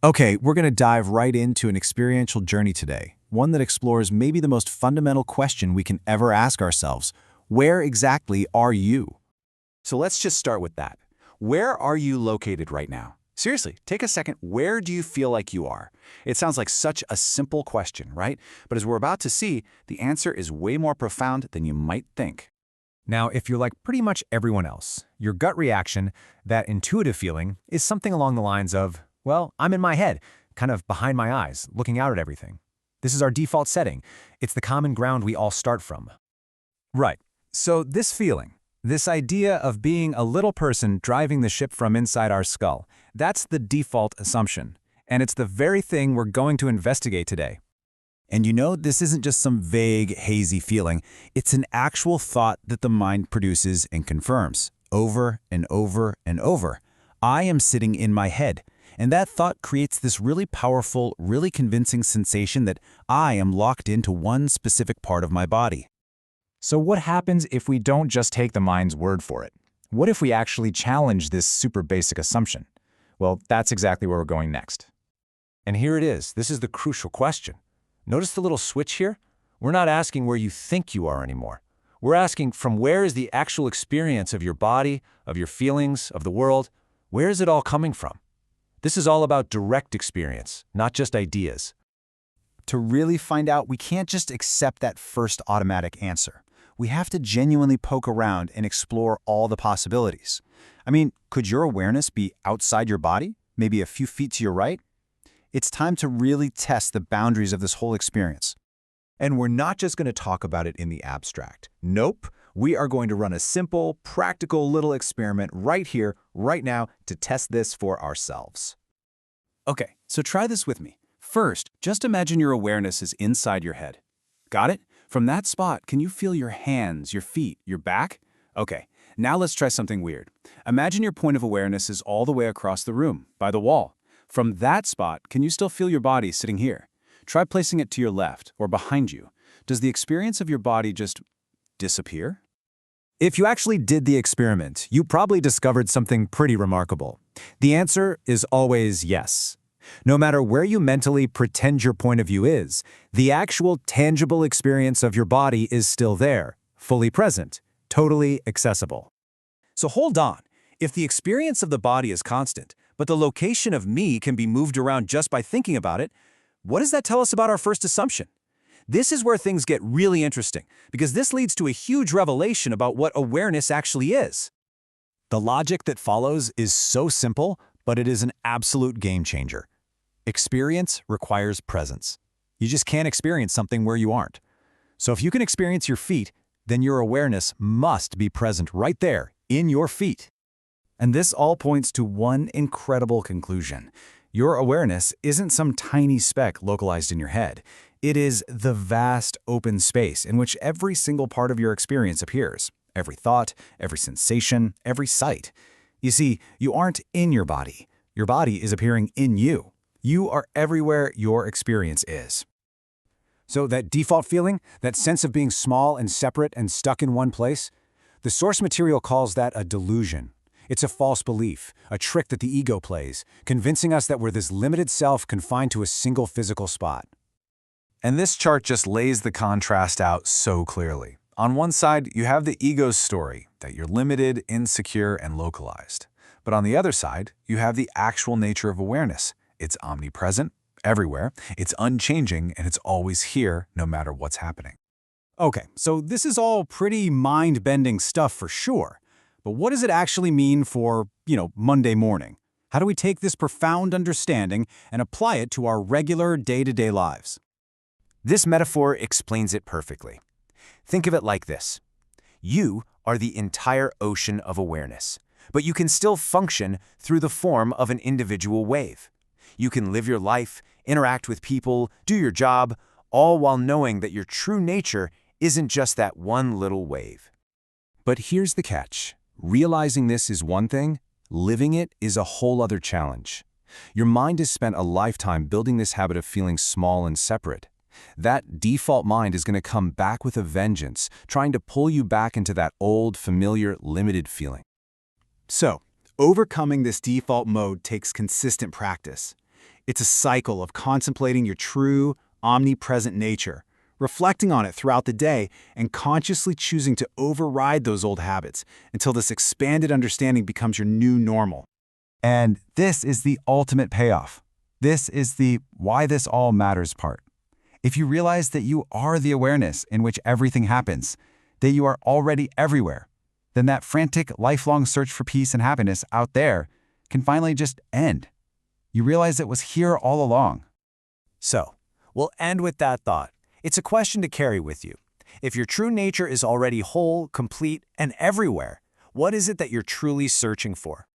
Okay, we're going to dive right into an experiential journey today, one that explores maybe the most fundamental question we can ever ask ourselves. Where exactly are you? So let's just start with that. Where are you located right now? Seriously, take a second. Where do you feel like you are? It sounds like such a simple question, right? But as we're about to see, the answer is way more profound than you might think. Now, if you're like pretty much everyone else, your gut reaction, that intuitive feeling, is something along the lines of, well, I'm in my head, kind of behind my eyes, looking out at everything. This is our default setting. It's the common ground we all start from. Right. So this feeling, this idea of being a little person driving the ship from inside our skull, that's the default assumption. And it's the very thing we're going to investigate today. And you know, this isn't just some vague, hazy feeling. It's an actual thought that the mind produces and confirms, over and over and over. I am sitting in my head. And that thought creates this really powerful, really convincing sensation that I am locked into one specific part of my body. So what happens if we don't just take the mind's word for it? What if we actually challenge this super basic assumption? Well, that's exactly where we're going next. And here it is. This is the crucial question. Notice the little switch here? We're not asking where you think you are anymore. We're asking from where is the actual experience of your body, of your feelings, of the world? Where is it all coming from? This is all about direct experience, not just ideas. To really find out, we can't just accept that first automatic answer. We have to genuinely poke around and explore all the possibilities. I mean, could your awareness be outside your body? Maybe a few feet to your right? It's time to really test the boundaries of this whole experience. And we're not just going to talk about it in the abstract. Nope. We are going to run a simple, practical little experiment right here, right now, to test this for ourselves. Okay, so try this with me. First, just imagine your awareness is inside your head. Got it? From that spot, can you feel your hands, your feet, your back? Okay, now let's try something weird. Imagine your point of awareness is all the way across the room, by the wall. From that spot, can you still feel your body sitting here? Try placing it to your left or behind you. Does the experience of your body just disappear? If you actually did the experiment, you probably discovered something pretty remarkable. The answer is always yes. No matter where you mentally pretend your point of view is, the actual tangible experience of your body is still there, fully present, totally accessible. So hold on. If the experience of the body is constant, but the location of me can be moved around just by thinking about it, what does that tell us about our first assumption? This is where things get really interesting, because this leads to a huge revelation about what awareness actually is. The logic that follows is so simple, but it is an absolute game changer. Experience requires presence. You just can't experience something where you aren't. So if you can experience your feet, then your awareness must be present right there, in your feet. And this all points to one incredible conclusion. Your awareness isn't some tiny speck localized in your head. It is the vast open space in which every single part of your experience appears. Every thought, every sensation, every sight. You see, you aren't in your body. Your body is appearing in you. You are everywhere your experience is. So that default feeling, that sense of being small and separate and stuck in one place, the source material calls that a delusion. It's a false belief, a trick that the ego plays, convincing us that we're this limited self confined to a single physical spot. And this chart just lays the contrast out so clearly. On one side, you have the ego's story, that you're limited, insecure, and localized. But on the other side, you have the actual nature of awareness. It's omnipresent, everywhere, it's unchanging, and it's always here, no matter what's happening. Okay, so this is all pretty mind-bending stuff for sure. But what does it actually mean for, Monday morning? How do we take this profound understanding and apply it to our regular day-to-day lives? This metaphor explains it perfectly. Think of it like this. You are the entire ocean of awareness, but you can still function through the form of an individual wave. You can live your life, interact with people, do your job, all while knowing that your true nature isn't just that one little wave. But here's the catch. Realizing this is one thing, living it is a whole other challenge. Your mind has spent a lifetime building this habit of feeling small and separate. That default mind is going to come back with a vengeance, trying to pull you back into that old, familiar, limited feeling. So, overcoming this default mode takes consistent practice. It's a cycle of contemplating your true, omnipresent nature, reflecting on it throughout the day, and consciously choosing to override those old habits until this expanded understanding becomes your new normal. And this is the ultimate payoff. This is the why this all matters part. If you realize that you are the awareness in which everything happens, that you are already everywhere, then that frantic, lifelong search for peace and happiness out there can finally just end. You realize it was here all along. So, we'll end with that thought. It's a question to carry with you. If your true nature is already whole, complete, and everywhere, what is it that you're truly searching for?